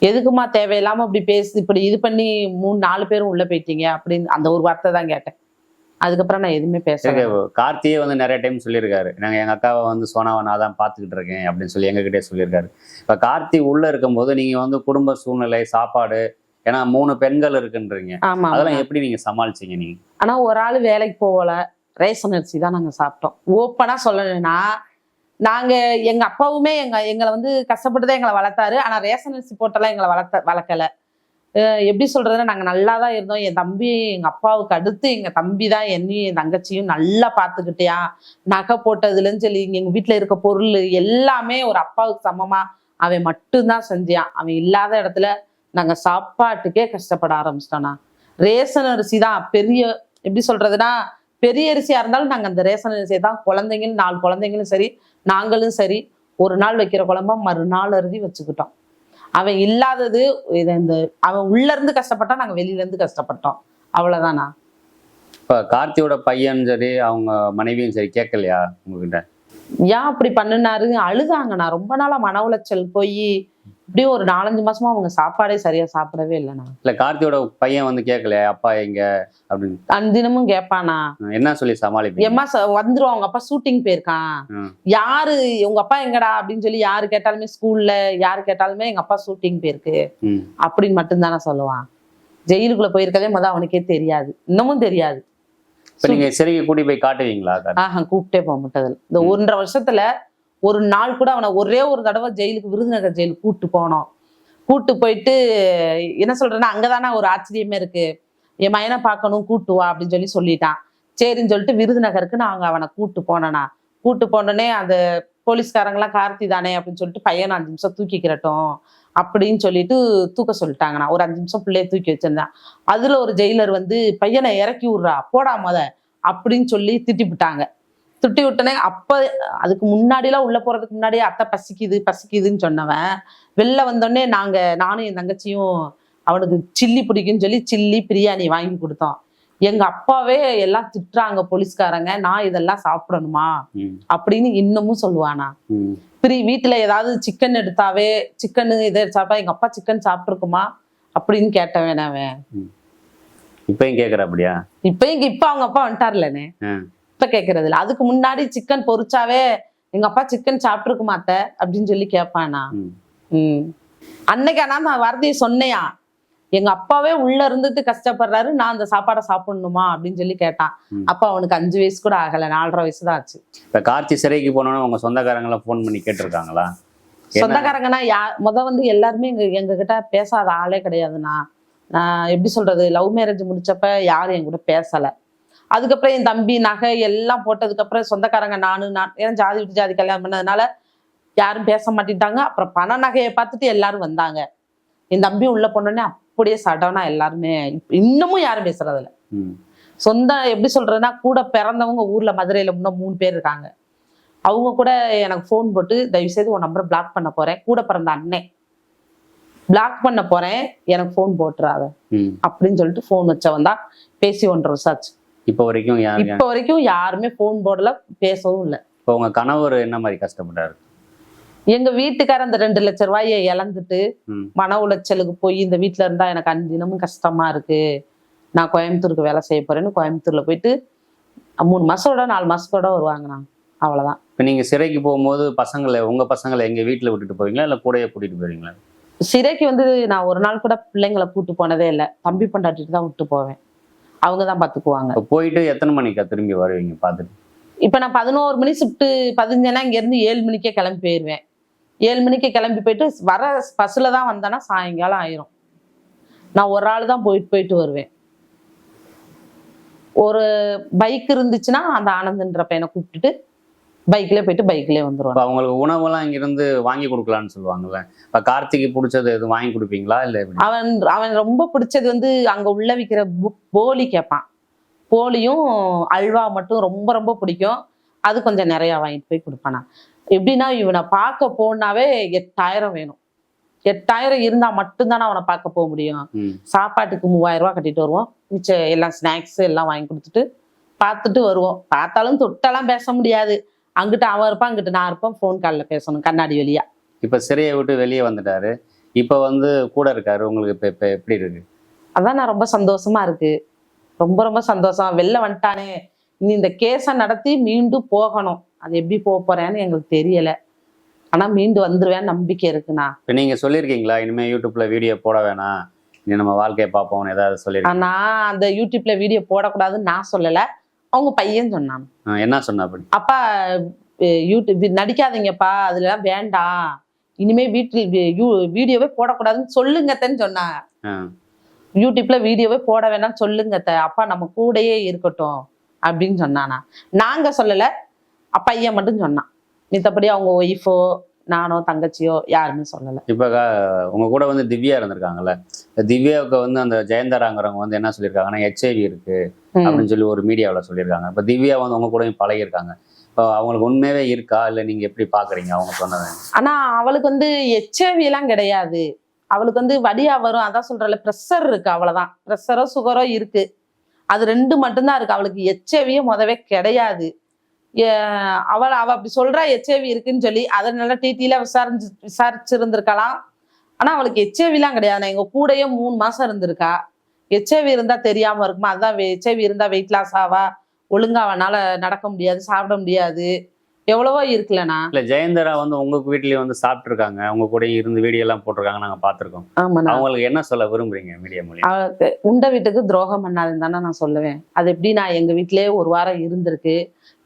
எதுக்குமா தேவையில்லாம இப்படி பேசி இப்படி இது பண்ணி 3-4 பேரும் உள்ள போயிட்டீங்க அப்படின்னு அந்த ஒரு வார்த்தை தான் கேட்டேன். அதுக்கப்புறம் நான் எதுவுமே பேசல. கார்த்தியே வந்து நிறைய டைம் சொல்லியிருக்காரு, நாங்க எங்க அக்காவை வந்து சோனாவை நான் தான் பார்த்துக்கிட்டு இருக்கேன் அப்படின்னு சொல்லி எங்ககிட்டே சொல்லியிருக்காரு. இப்ப கார்த்தி உள்ள இருக்கும்போது நீங்க வந்து குடும்ப சூழ்நிலை, சாப்பாடு, ஏன்னா 3 பெண்கள் இருக்குன்றீங்க, ஆமா. அதெல்லாம் எப்படி நீங்க சமாளிச்சீங்க நீங்க? ஆனா ஒரு ஆள் வேலைக்கு போகல, ரேஷன் அரிசி தான் நாங்க சாப்பிட்டோம். ஓப்பனா சொல்லணும்னா நாங்க எங்க அப்பாவுமே எங்களை வந்து கஷ்டப்பட்டுதான் எங்களை வளர்த்தாரு. ஆனா ரேஷன் அரிசி போட்டெல்லாம் எங்களை வளர்க்கல. எப்படி சொல்றதுன்னா நாங்க நல்லா தான் இருந்தோம். என் தம்பி எங்க அப்பாவுக்கு அடுத்து எங்க தம்பி தான் என்னையும் என் தங்கச்சியும் நல்லா பார்த்துக்கிட்டியா, நகை போட்டதுலன்னு சொல்லி எங்க வீட்டுல இருக்க பொருள் எல்லாமே ஒரு அப்பாவுக்கு சமமா அவன் மட்டும்தான் செஞ்சான். அவன் இல்லாத இடத்துல நாங்க சாப்பாட்டுக்கே கஷ்டப்பட ஆரம்பிச்சிட்டோம்னா. ரேஷன் அரிசி தான் பெரிய, எப்படி சொல்றதுன்னா பெரிய அரிசியா இருந்தாலும் நாங்க அந்த ரேஷன் அரிசியை தான் குழந்தைங்களும் 4 குழந்தைங்களும் சரி நாங்களும் சரி ஒரு நாள் வைக்கிற குழம்பா மறுநாள் அருதி வச்சுக்கிட்டோம். அவன் இல்லாதது இந்த அவன் உள்ள இருந்து கஷ்டப்பட்டா நாங்க வெளியில இருந்து கஷ்டப்பட்டோம். அவ்வளவுதானா. இப்ப கார்த்தியோட பையன் சரி அவங்க மனைவியும் சரி கேட்கலையா உங்ககிட்ட? ஏன் அப்படி பண்ணுனாரு? அழுதாங்க. நான் ரொம்ப நாளா மன உளைச்சல் போய் இப்படியும் ஒரு 4-5 மாசமா அவங்க சாப்பாடே சரியா சாப்பிடவே இல்லைண்ணா. இல்ல கார்த்தியோட பையன் வந்து கேட்கலையா அப்பா எங்க அப்படின்னு? தினமும் கேட்பானா. என்ன சொல்லி சமாளிப்பீங்க? எம்மா வந்துருவோம், அவங்க அப்பா ஷூட்டிங் போயிருக்கான், யாரு உங்க அப்பா எங்கடா அப்படின்னு சொல்லி யாரு கேட்டாலுமே, ஸ்கூல்ல யாரு கேட்டாலுமே எங்க அப்பா ஷூட்டிங் போயிருக்கு அப்படின்னு மட்டும்தானே சொல்லுவான். ஜெயிலுக்குள்ள போயிருக்கதே அவனுக்கே தெரியாது, இன்னமும் தெரியாது. இப்ப நீங்க சிறைக்கு கூட்டி போய் காட்டுவீங்களா? கூப்பிட்டே போக மாட்டதில்ல. இந்த 1.5 வருஷத்துல ஒரு நாள் கூட அவனை ஒரே ஒரு தடவை ஜெயிலுக்கு, விருதுநகர் ஜெயிலுக்கு கூப்பிட்டு போனோம். கூப்பிட்டு போயிட்டு என்ன சொல்றேன்னா அங்கதானே ஒரு ஆச்சரியமே இருக்கு, என் மயனை பார்க்கணும் கூட்டு வா அப்படின்னு சொல்லிட்டான். சரின்னு சொல்லிட்டு விருதுநகருக்கு நாங்க அவனை கூப்பிட்டு போனேனா. கூப்பிட்டு போனோடனே அந்த போலீஸ்காரங்களாம் கார்த்தி தானே அப்படின்னு சொல்லிட்டு பையனை 5 நிமிஷம் தூக்கிக்கிறட்டும் அப்படின்னு சொல்லிட்டு தூக்க சொல்லிட்டாங்கண்ணா. ஒரு 5 நிமிஷம் பிள்ளைய தூக்கி வச்சிருந்தான். அதுல ஒரு ஜெயிலர் வந்து பையனை இறக்கி விடுறா போடா அப்படின்னு சொல்லி திட்டிவிட்டாங்க. திட்டி விட்டனே அப்ப அதுக்கு முன்னாடிலாம் உள்ள போறதுக்கு முன்னாடியே அத்தை பசிக்குதுன்னு சொன்னவன் வெளில வந்தோடனே நானும் என் தங்கச்சியும் அவனுக்கு சில்லி பிடிக்குன்னு சொல்லி சில்லி பிரியாணி வாங்கி கொடுத்தோம். எங்க அப்பாவே எல்லாம் திட்டுறாங்க போலீஸ்காரங்க, நான் இதெல்லாம் சாப்பிடணுமா அப்படின்னு இன்னமும் சொல்லுவானா. வீட்டுல ஏதாவது சிக்கன் எடுத்தாவே சிக்கன் இதை சாப்பிட்டா எங்க அப்பா சிக்கன் சாப்பிட்டுருக்குமா அப்படின்னு கேட்டவன் அவன். இப்பயும் கேக்குற அப்படியா? இப்ப அவங்க அப்பா வந்துட்டார்லனே, இப்ப கேக்குறது இல்ல. அதுக்கு முன்னாடி சிக்கன் பொரிச்சாவே எங்க அப்பா சிக்கன் சாப்பிட்டுருக்குமா அத்தை அப்படின்னு சொல்லி கேட்பானா. அன்னைக்கு ஆனா நான் வார்த்தையை சொன்னையா, எங்க அப்பாவே உள்ள இருந்துட்டு கஷ்டப்படுறாரு, நான் அந்த சாப்பாடை சாப்பிடணுமா அப்படின்னு சொல்லி கேட்டான். அப்ப அவனுக்கு 5 வயசு கூட ஆகல, 4.5 வயசு தான் ஆச்சு. இப்ப கார்த்தி சிறைக்கு போனோம்னா உங்க சொந்தக்காரங்க எல்லாம் போன் பண்ணி கேட்டிருக்காங்களா? சொந்தக்காரங்கன்னா வந்து எல்லாருமே எங்க கிட்ட பேசாத ஆளே கிடையாதுண்ணா. நான் எப்படி சொல்றது, லவ் மேரேஜ் முடிச்சப்ப யாரும் என் கூட பேசல. அதுக்கப்புறம் என் தம்பி நகை எல்லாம் போட்டதுக்கு அப்புறம் சொந்தக்காரங்க நான் ஏன்னா ஜாதி விட்டு ஜாதி கல்யாணம் பண்ணதுனால யாரும் பேச மாட்டேட்டாங்க. அப்புறம் பண நகையை பார்த்துட்டு எல்லாரும் வந்தாங்க. என் தம்பி உள்ள போனோடனே அப்படியே சடனா எல்லாருமே இன்னமும் யாரும் பேசுறதில்ல. சொந்த எப்படி சொல்றதுன்னா கூட பிறந்தவங்க ஊர்ல மதுரையில இன்னும் 3 பேர் இருக்காங்க. அவங்க கூட எனக்கு போன் போட்டு தயவு செய்து உன் நம்பரை பிளாக் பண்ண போறேன், கூட பிறந்த அண்ணே பிளாக் பண்ண போறேன், எனக்கு போன் போட்டுறாத அப்படின்னு சொல்லிட்டு போன் வச்சவன் தான். பேசி 1.5 வருஷம் ஆச்சு. இப்ப வரைக்கும் யாருமே போன் போடல, பேசவும் இல்லை. இப்ப உங்க கணவர் என்ன மாதிரி கஷ்டப்பட்டாரு? எங்க வீட்டுக்கார அந்த 2 லட்சம் ரூபாயை இழந்துட்டு மன உளைச்சலுக்கு போய் இந்த வீட்டுல இருந்தா எனக்கு 5 தினமும் கஷ்டமா இருக்கு, நான் கோயம்புத்தூருக்கு வேலை செய்ய போறேன்னு கோயம்புத்தூர்ல போயிட்டு 3 மாசத்தோட 4 மாசத்தோட வருவாங்கண்ணா. அவ்வளவுதான். இப்ப நீங்க சிறைக்கு போகும்போது உங்க பசங்களை எங்க வீட்டுல விட்டுட்டு போவீங்களா இல்ல கூடயே கூட்டிட்டு போவீங்களா? சிறைக்கு வந்து நான் ஒரு நாள் கூட பிள்ளைங்களை கூட்டு போனதே இல்லை. தம்பி பொண்டாட்டிட்டு தான் விட்டு போவேன், அவங்கதான் பாத்துக்குவாங்க. போயிட்டு எத்தனை மணிக்கா திரும்பி வருவீங்க பாத்துட்டு? இப்ப நான் 11 மணி ஷிஃப்ட் 15 இங்க இருந்து 7 மணிக்கே கிளம்பி போயிருவேன். 7 மணிக்கு கிளம்பி போயிட்டு வர பஸ்ல தான் வந்தேன்னா சாயங்காலம் ஆயிரும். நான் ஒரு ஆள் தான் போயிட்டு வருவேன். ஒரு பைக் இருந்துச்சுன்னா அந்த ஆனந்தன்ற பையனை கூப்பிட்டுட்டு பைக்ல போயிட்டு பைக்லயே வந்துருவாங்க. அவங்களுக்கு உணவெல்லாம் இங்க இருந்து வாங்கி கொடுக்கலாம்னு சொல்லுவாங்கல்ல, இப்ப கார்த்திக்கு பிடிச்சது எதுவும் வாங்கி கொடுப்பீங்களா? இல்ல அவன் ரொம்ப பிடிச்சது வந்து அங்க உள்ள விற்கிற போலி கேட்பான். போலியும் அல்வா மட்டும் ரொம்ப ரொம்ப பிடிக்கும். அது கொஞ்சம் நிறைய வாங்கிட்டு போய் கொடுப்பானா. எப்படின்னா இவனை பார்க்க போனாவே 8000 வேணும். 8000 இருந்தா மட்டும்தானே அவனை பார்க்க போக முடியும். சாப்பாட்டுக்கு 3000 ரூபாய் கட்டிட்டு வருவோம், மிச்சம் எல்லாம் ஸ்நாக்ஸ் எல்லாம் வாங்கி கொடுத்துட்டு பார்த்துட்டு வருவோம். பார்த்தாலும் தொட்டெல்லாம் பேச முடியாது. அங்கிட்ட அவன் இருப்பான், அங்கிட்ட நான் இருப்பேன், போன் காலில் பேசணும் கண்ணாடி வழியா. இப்ப சிறையை விட்டு வெளியே வந்துட்டாரு, இப்போ வந்து கூட இருக்காரு உங்களுக்கு இப்ப எப்படி இருக்கு? அதான் நான் ரொம்ப சந்தோஷமா இருக்கு. ரொம்ப ரொம்ப சந்தோஷம். வெளில வந்துட்டானே, இனி இந்த கேஸ நடத்தி மீண்டும் போகணும். அது எப்படி போறேன்னு எங்களுக்கு தெரியல. ஆனா மீண்டு வந்துருவேன்னு நம்பிக்கை இருக்குண்ணா. இப்ப நீங்க சொல்லியிருக்கீங்களா இனிமே யூடியூப்ல வீடியோ போட வேணாம், இனி நம்ம வாழ்க்கையை பார்ப்போம்னு ஏதாவது சொல்லியிருக்கீங்க? நான் அந்த யூடியூப்ல வீடியோ போடக்கூடாதுன்னு நான் சொல்லல. அவங்க பையன் சொன்னான். என்ன சொன்னா அப்படி? அப்பா யூடியூப் நடிக்காதீங்கப்பா, அதெல்லாம் வேண்டாம். இனிமே வீட்டில் வீடியோவே போடக்கூடாதுன்னு சொல்லுங்கத்தன்னு சொன்னாங்க. ஆ. யூடியூப்ல வீடியோவே போட வேணாம்னு சொல்லுங்கத்த. அப்பா நம்ம கூடயே இருக்கட்டும் அப்படின்னு சொன்னானா. நாங்க சொல்லல. பையன் மட்டும் சொன்னான். மித்தபடி அவங்க ஒய்ஃபோ நானோ தங்கச்சியோ யாருமே சொல்லல. இப்ப உங்க கூட வந்து திவ்யா இருந்திருக்காங்கல்ல, திவ்யாவுக்கு வந்து அந்த ஜெயந்தராங்கிறவங்க வந்து என்ன சொல்லியிருக்காங்கன்னா ஹெச்ஐவி இருக்கு அப்படின்னு சொல்லி ஒரு மீடியாவில் சொல்லியிருக்காங்க. இப்ப திவ்யா வந்து உங்க கூடயும் பழகிருக்காங்க. இப்போ அவங்களுக்கு உண்மையாவே இருக்கா இல்ல நீங்க எப்படி பாக்குறீங்க அவங்க சொன்னதை? ஆனா அவளுக்கு வந்து ஹெச்ஐவி எல்லாம் கிடையாது. அவளுக்கு வந்து வடியா வரும். அதான் சொல்றல, ப்ரெஷர் இருக்கு, அவ்வளவுதான். ப்ரெஷரோ சுகரோ இருக்கு. அது 2 மட்டும்தான் இருக்கு. அவளுக்கு ஹெச்ஐவியே முதவே கிடையாது. அவ அப்படி சொல்றா ஹெச்ஐவி இருக்குன்னு சொல்லி, அதனால டிடில விசாரிச்சிருந்திருக்கலாம். ஆனா அவளுக்கு ஹெச்ஐவி எல்லாம் கிடையாது. நான் எங்க கூடயே 3 மாசம் இருந்திருக்கா. ஹெச்ஐவி இருந்தா தெரியாம இருக்குமா? அதான் ஹெச்ஐவி இருந்தா வெயிட் லாஸ் ஆவா, ஒழுங்கா அவனால நடக்க முடியாது, சாப்பிட முடியாது, எவ்வளவோ இருக்குல்லண்ணா. இல்ல ஜெயந்தரா வந்து உங்க வீட்லயே வந்து சாப்பிட்டு இருக்காங்க, உங்க கூட இருந்து வீடியோ எல்லாம் போட்டிருக்காங்க, நாங்க பாத்திருக்கோம். ஆமாண்ணா. அவங்களுக்கு என்ன சொல்ல விரும்புறீங்க மீடியா மூலியம்? உண்ட வீட்டுக்கு துரோகம் பண்ணாதுன்னு தானே நான் சொல்லுவேன். அது எப்படி, நான் எங்க வீட்லயே 1 வாரம் இருந்திருக்கு,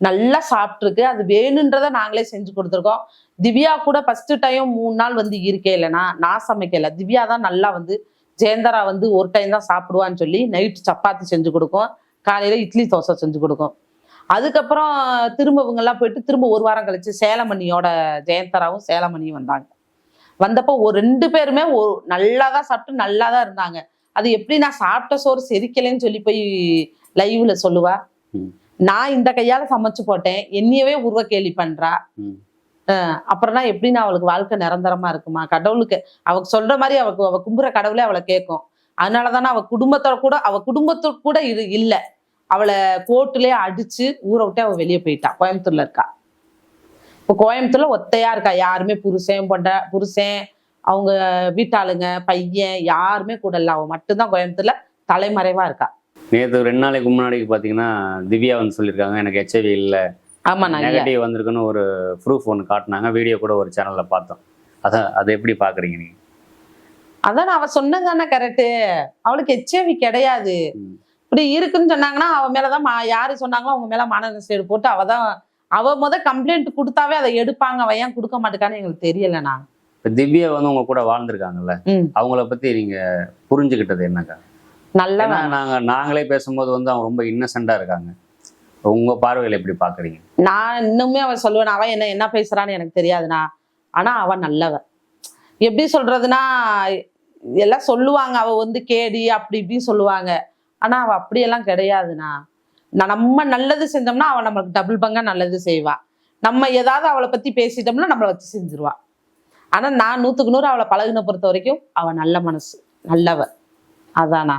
நல்லா சாப்பிட்டுருக்கு, அது வேணுன்றத நாங்களே செஞ்சு கொடுத்துருக்கோம். திவ்யா கூட ஃபர்ஸ்ட் டைம் 3 நாள் வந்து இருக்கே இல்லைனா, நான் சமைக்கல. திவ்யா தான் நல்லா வந்து, ஜெயந்தரா வந்து ஒரு டைம் தான் சாப்பிடுவான்னு சொல்லி நைட்டு சப்பாத்தி செஞ்சு கொடுக்கும், காலையில இட்லி தோசை செஞ்சு கொடுக்கும். அதுக்கப்புறம் திரும்ப இவங்க எல்லாம் போயிட்டு திரும்ப 1 வாரம் கழிச்சு சேலமணியோட ஜெயந்தராவும் சேலமணியும் வந்தாங்க. வந்தப்போ 2 பேருமே நல்லா தான் சாப்பிட்டு நல்லா தான் இருந்தாங்க. அது எப்படி நான் சாப்பிட்ட சோறு செரிக்கலைன்னு சொல்லி போய் லைவ்ல சொல்லுவா. நான் இந்த கையால சமைச்சு போட்டேன், என்னையவே உருவ கேலி பண்றா. அப்புறம்னா எப்படி நான் அவளுக்கு வாழ்க்கை நிரந்தரமா இருக்குமா? கடவுளுக்கு அவ சொல்ற மாதிரி அவ கும்புற கடவுளே அவளை கேட்கும். அதனாலதானே அவ குடும்பத்தோட கூட இது இல்ல. அவளை கோர்ட்டுலயே அடிச்சு ஊரை விட்டு அவ வெளியே போயிட்டா. கோயம்புத்தூர்ல இருக்கா. இப்போ கோயம்புத்தூர்ல ஒத்தையா இருக்கா. யாருமே புருஷன் அவங்க வீட்டாளுங்க பையன் யாருமே கூட இல்ல. அவ மட்டும்தான் கோயம்புத்தூர்ல தலைமறைவா இருக்கா. நேற்று 2 நாளைக்கு முன்னாடிக்கு பாத்தீங்கன்னா திவ்யா வந்து சொல்லியிருக்காங்க எனக்கு ஹெச்ஐவி இல்லை, ஆமா, நெகட்டிவ் வந்திருக்குன்னு ஒரு ப்ரூஃப் ஒன்று காட்டினாங்க. வீடியோ கூட ஒரு சேனல்ல பார்த்தோம். அதை எப்படி பாக்குறீங்க நீங்க? அதான் அவ சொன்னதானே கரெக்டு. அவளுக்கு ஹெச்ஐவி கிடையாது. இப்படி இருக்குன்னு சொன்னாங்கன்னா அவ மேலதான் யாரு சொன்னாங்களோ அவங்க மேல மானநஷ்டம் போட்டு அவ கம்ப்ளைண்ட் கொடுத்தாவே அதை எடுப்பாங்க. அவ ஏன் கொடுக்க மாட்டேக்கான்னு எங்களுக்கு தெரியலண்ணா. திவ்யா வந்து உங்க கூட வாழ்ந்திருக்காங்கல்ல, அவங்கள பத்தி நீங்க புரிஞ்சுக்கிட்டது என்னக்கா? நல்லா நாங்களே பேசும்போது வந்து அவங்க ரொம்ப இன்னசென்டா இருக்காங்க. உங்க பார்வையில எப்படி பாக்குறீங்க? நான் இன்னுமே அவ சொல்லுவேன், அவ என்ன பேசுறான்னு எனக்கு தெரியாதுண்ணா. ஆனா அவ நல்லவ. எப்படி சொல்றதுன்னா, எல்லாம் சொல்லுவாங்க அவ வந்து கேடி அப்படி இப்படின்னு சொல்லுவாங்க. ஆனா அவ அப்படியெல்லாம் கிடையாதுண்ணா. நம்ம நல்லது செஞ்சோம்னா அவ நம்மளுக்கு டபுள் பங்கா நல்லது செய்வா. நம்ம ஏதாவது அவளை பத்தி பேசிட்டோம்னா நம்மளை வச்சு செஞ்சிருவா. ஆனா நான் 100க்கு 100 அவளை பழகின பொறுத்த வரைக்கும் அவ நல்ல மனசு, நல்லவ. அதானா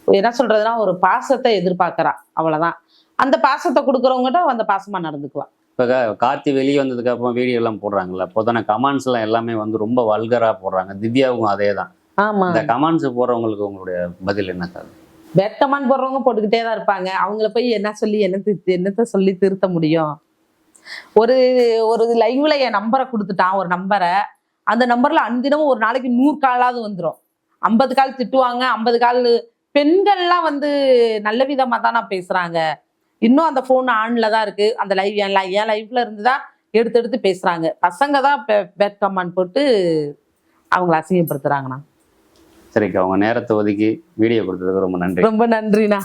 என்ன சொல்றதுன்னா, ஒரு பாசத்தை எதிர்பார்க்கறா, அவ்வளவுதான். அந்த பாசத்தை கொடுக்குறவங்ககிட்ட அவ அந்த பாசமா நடந்துக்குவா. இப்போ கார்த்தி வெளியே வந்ததுக்கு அப்புறம் வீடியோ எல்லாம் போடுறாங்கல்ல, அப்போதானே கமெண்ட்ஸ் எல்லாம் எல்லாமே வந்து ரொம்ப வல்கரா போடுறாங்க. திவ்யாவுக்கும் அதே தான். ஆமா. இந்த கமெண்ட்ஸ் போடுறவங்களுக்கு உங்களுடைய பதில் என்ன? பேட் கமெண்ட் போடுறவங்க போட்டுக்கிட்டே தான் இருப்பாங்க. அவங்கள போய் என்னத்த சொல்லி திருத்த முடியும்? ஒரு லைவ்ல என் நம்பரை கொடுத்துட்டான், ஒரு நம்பரை. அந்த நம்பர்ல அன்தினமும் ஒரு நாளைக்கு 100 காலாவது வந்துடும். 50 கால் திட்டுவாங்க, 50 கால். பெண்கள்லாம் வந்து நல்ல விதமா தான் பேசுறாங்க. இன்னும் அந்த போன் ஆன்ல தான் இருக்கு. அந்த லைவ் என் லைவ்ல இருந்துதான் எடுத்து பேசுறாங்க. பசங்க தான் பேட் கமெண்ட் போட்டு அவங்களை அசிங்கப்படுத்துறாங்கண்ணா. சரிக்கா, உங்க நேரத்தை ஒதுக்கி வீடியோ கொடுத்ததுக்கு ரொம்ப நன்றி. ரொம்ப நன்றிண்ணா.